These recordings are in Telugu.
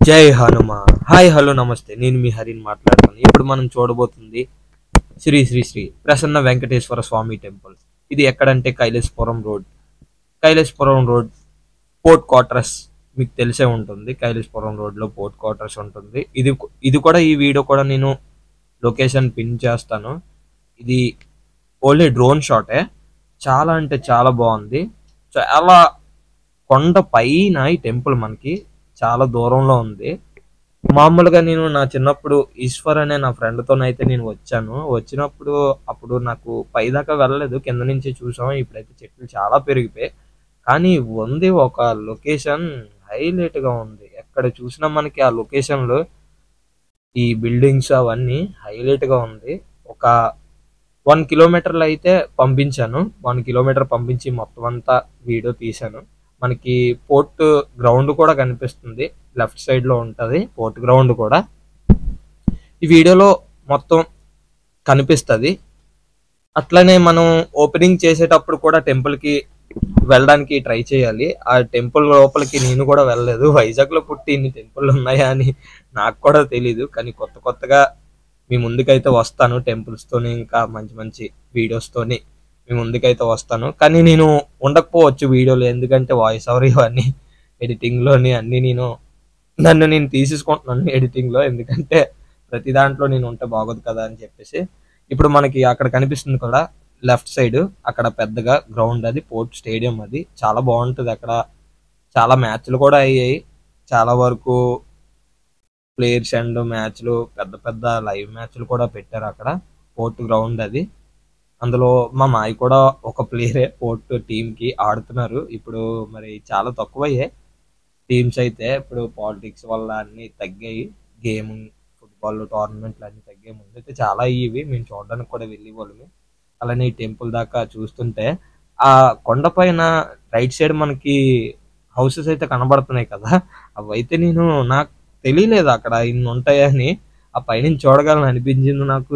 జై హనుమ. హాయ్ హలో నమస్తే, నేను మీ హరిని మాట్లాడుతాను. ఇప్పుడు మనం చూడబోతుంది శ్రీ శ్రీ శ్రీ ప్రసన్న వెంకటేశ్వర స్వామి టెంపుల్. ఇది ఎక్కడంటే కైలాసపురం రోడ్ పోర్ట్ క్వార్టర్స్. మీకు తెలిసే ఉంటుంది, కైలాసపురం రోడ్ లో పోర్ట్ క్వార్టర్స్ ఉంటుంది. ఇది కూడా ఈ వీడియో కూడా నేను లొకేషన్ పిన్ చేస్తాను. ఇది ఓన్లీ డ్రోన్ షాటే. చాలా అంటే చాలా బాగుంది. చాలా కొండ పైన ఈ టెంపుల్ మనకి చాలా దూరంలో ఉంది. మామూలుగా నేను నా చిన్నప్పుడు ఈశ్వర్ అనే నా ఫ్రెండ్తోనైతే నేను వచ్చినప్పుడు అప్పుడు నాకు పైదాకా వెళ్ళలేదు, కింద నుంచి చూసాం. ఇప్పుడైతే చెట్లు చాలా పెరిగిపోయాయి, కానీ ఉంది ఒక లొకేషన్ హైలైట్ గా ఉంది. ఎక్కడ చూసినా మనకి ఆ లొకేషన్ లో ఈ బిల్డింగ్స్ అవన్నీ హైలైట్ గా ఉంది. ఒక 1 కిలోమీటర్లు అయితే పంపించాను. 1 కిలోమీటర్ పంపించి మొత్తం అంతా వీడియో తీశాను. మనకి పోర్ట్ గ్రౌండ్ కూడా కనిపిస్తుంది, లెఫ్ట్ సైడ్ లో ఉంటది పోర్ట్ గ్రౌండ్ కూడా. ఈ వీడియోలో మొత్తం కనిపిస్తుంది. అట్లనే మనం ఓపెనింగ్ చేసేటప్పుడు కూడా టెంపుల్ కి వెళ్ళడానికి ట్రై చేయాలి. ఆ టెంపుల్ లోపలికి నేను కూడా వెళ్ళలేదు. వైజాగ్ లో పుట్టి ఇన్ని టెంపుల్ ఉన్నాయా అని నాకు కూడా తెలీదు. కానీ కొత్త కొత్తగా మీ ముందుకైతే వస్తాను టెంపుల్స్ తోని, ఇంకా మంచి మంచి వీడియోస్ తోని మీ ముందుకైతే వస్తాను. కానీ నేను ఉండకపోవచ్చు వీడియోలు, ఎందుకంటే వాయిస్ ఓవర్ ఇవన్నీ ఎడిటింగ్ లోని అన్ని నన్ను నేను తీసేసుకుంటున్నాను ఎడిటింగ్ లో, ఎందుకంటే ప్రతి దాంట్లో నేను ఉంటే బాగోదు కదా అని చెప్పేసి. ఇప్పుడు మనకి అక్కడ కనిపిస్తుంది కూడా లెఫ్ట్ సైడ్, అక్కడ పెద్దగా గ్రౌండ్, అది పోర్ట్ స్టేడియం. అది చాలా బాగుంటుంది. అక్కడ చాలా మ్యాచ్లు కూడా అయ్యాయి. చాలా వరకు ప్లేయర్స్ అండ్ మ్యాచ్లు, పెద్ద పెద్ద లైవ్ మ్యాచ్లు కూడా పెట్టారు అక్కడ పోర్ట్ గ్రౌండ్ అది. అందులో మా మాయ కూడా ఒక ప్లేయరే పోర్ట్ టీమ్ కి ఆడుతున్నారు. ఇప్పుడు మరి చాలా తక్కువయ్యాయి టీమ్స్ అయితే, ఇప్పుడు పాలిటిక్స్ వల్ల అన్ని తగ్గాయి. గేమింగ్ ఫుట్బాల్ టోర్నమెంట్లు అన్ని తగ్గాయి. ముందైతే చాలా అయ్యేవి, మేము చూడడానికి కూడా వెళ్ళేవాళ్ళమి. అలానే ఈ టెంపుల్ దాకా చూస్తుంటే ఆ కొండపైన రైట్ సైడ్ మనకి హౌసెస్ అయితే కనబడుతున్నాయి కదా, అవైతే నాకు తెలియలేదు అక్కడ ఇన్ని ఉంటాయని. ఆ పైనుంచి చూడగలను అనిపించింది నాకు.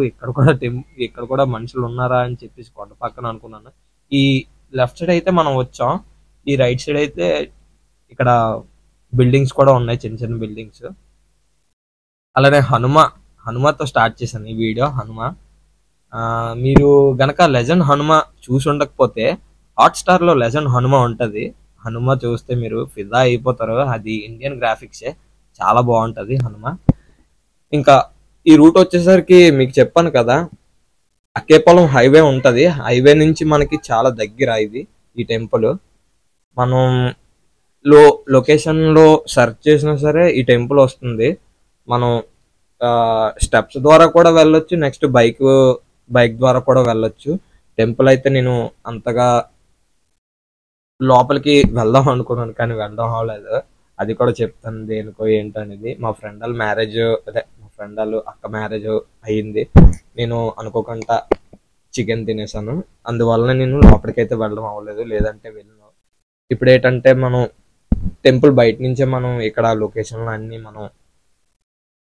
ఇక్కడ కూడా మనుషులు ఉన్నారా అని చెప్పేసి కొండ పక్కన అనుకున్నాను. ఈ లెఫ్ట్ సైడ్ అయితే మనం వచ్చాం, ఈ రైట్ సైడ్ అయితే ఇక్కడ బిల్డింగ్స్ కూడా ఉన్నాయి, చిన్న చిన్న బిల్డింగ్స్. అలానే హనుమతో స్టార్ట్ చేశాను ఈ వీడియో. మీరు గనక లెజెండ్ హనుమ చూసి ఉండకపోతే హాట్స్టార్ లో లెజెండ్ హనుమ ఉంటది. హనుమ చూస్తే మీరు ఫిదా అయిపోతారు. అది ఇండియన్ గ్రాఫిక్సే, చాలా బాగుంటది హనుమ. ఇంకా ఈ రూట్ వచ్చేసరికి మీకు చెప్పాను కదా, అక్కేపాలెం హైవే ఉంటది. హైవే నుంచి మనకి చాలా దగ్గర ఇది ఈ టెంపుల్. మనం లొకేషన్ లో సెర్చ్ చేసినా సరే ఈ టెంపుల్ వస్తుంది. మనం స్టెప్స్ ద్వారా కూడా వెళ్ళొచ్చు, నెక్స్ట్ బైక్ ద్వారా కూడా వెళ్ళొచ్చు. టెంపుల్ అయితే నేను అంతగా లోపలికి వెళ్దాం అనుకున్నాను, కానీ వెళ్దాం అవ్వలేదు. అది కూడా చెప్తాను దేనికో ఏంటనేది. మా ఫ్రెండ్ వాళ్ళ మ్యారేజ్, మా ఫ్రెండ్ వాళ్ళు అక్క మ్యారేజ్ అయ్యింది. నేను అనుకోకుండా చికెన్ తినేసాను, అందువల్ల నేను లోపలికైతే వెళ్ళడం అవ్వలేదు, లేదంటే వెళ్ళను. ఇప్పుడు ఏంటంటే మనం టెంపుల్ బయట నుంచే మనం ఇక్కడ లొకేషన్లు అన్ని మనం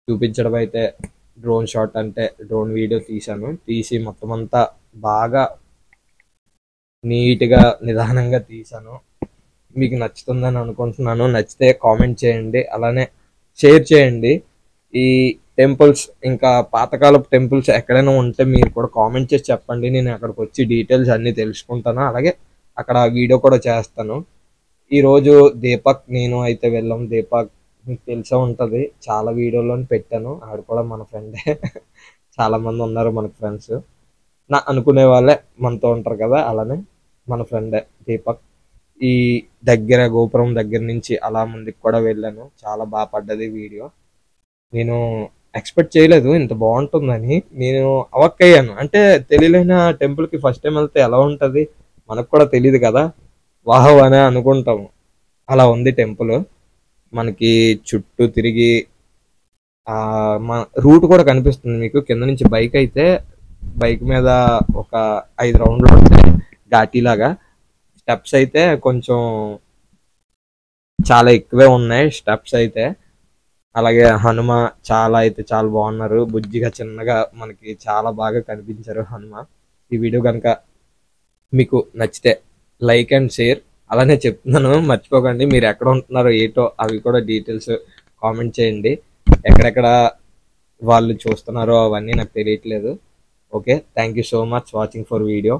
చూపించడం అయితే డ్రోన్ షాట్, అంటే డ్రోన్ వీడియో తీసి మొత్తం అంతా బాగా నీట్గా నిదానంగా తీసాను. మీకు నచ్చుతుందని అనుకుంటున్నాను. నచ్చితే కామెంట్ చేయండి, అలానే షేర్ చేయండి. ఈ టెంపుల్స్ ఇంకా పాతకాలపు టెంపుల్స్ ఎక్కడైనా ఉంటే మీరు కూడా కామెంట్ చేసి చెప్పండి. నేను అక్కడికి వచ్చి డీటెయిల్స్ అన్ని తెలుసుకుంటాను, అలాగే అక్కడ వీడియో కూడా చేస్తాను. ఈరోజు దీపక్ నేను అయితే వెళ్ళాం. దీపక్ మీకు తెలిసే ఉంటది, చాలా వీడియోలో పెట్టాను. ఆవిడ కూడా మన ఫ్రెండే. చాలా మంది ఉన్నారు మనకు ఫ్రెండ్స్, నా అనుకునే వాళ్ళే మనతో ఉంటారు కదా, అలానే మన ఫ్రెండే దీపక్. ఈ గోపురం దగ్గర నుంచి అలా ముందుకు కూడా వెళ్ళాను. చాలా బాగా పడ్డది వీడియో. నేను ఎక్స్పెక్ట్ చేయలేదు ఇంత బాగుంటుందని. నేను అవక్కయ్యాను, అంటే తెలియలేని టెంపుల్కి ఫస్ట్ టైం వెళ్తే ఎలా ఉంటుంది మనకు కూడా తెలియదు కదా, వాహ్ అనే అనుకుంటాము. అలా ఉంది టెంపుల్. మనకి చుట్టూ తిరిగి మా రూట్ కూడా కనిపిస్తుంది మీకు కింద నుంచి. బైక్ మీద ఒక 5 రౌండ్లు ఉంటాయి ఘాటీలాగా. స్టెప్స్ అయితే కొంచెం చాలా ఎక్కువే ఉన్నాయి స్టెప్స్ అయితే. అలాగే హనుమ చాలా బాగున్నారు, బుజ్జిగా చిన్నగా మనకి చాలా బాగా కనిపించారు హనుమ. ఈ వీడియో కనుక మీకు నచ్చితే లైక్ అండ్ షేర్. అలానే చెప్తున్నాను, మర్చిపోకండి మీరు ఎక్కడ ఉంటున్నారో ఏటో అవి కూడా డీటెయిల్స్ కామెంట్ చేయండి. ఎక్కడెక్కడ వాళ్ళు చూస్తున్నారో అవన్నీ నాకు తెలియట్లేదు. Okay, thank you so much watching for video.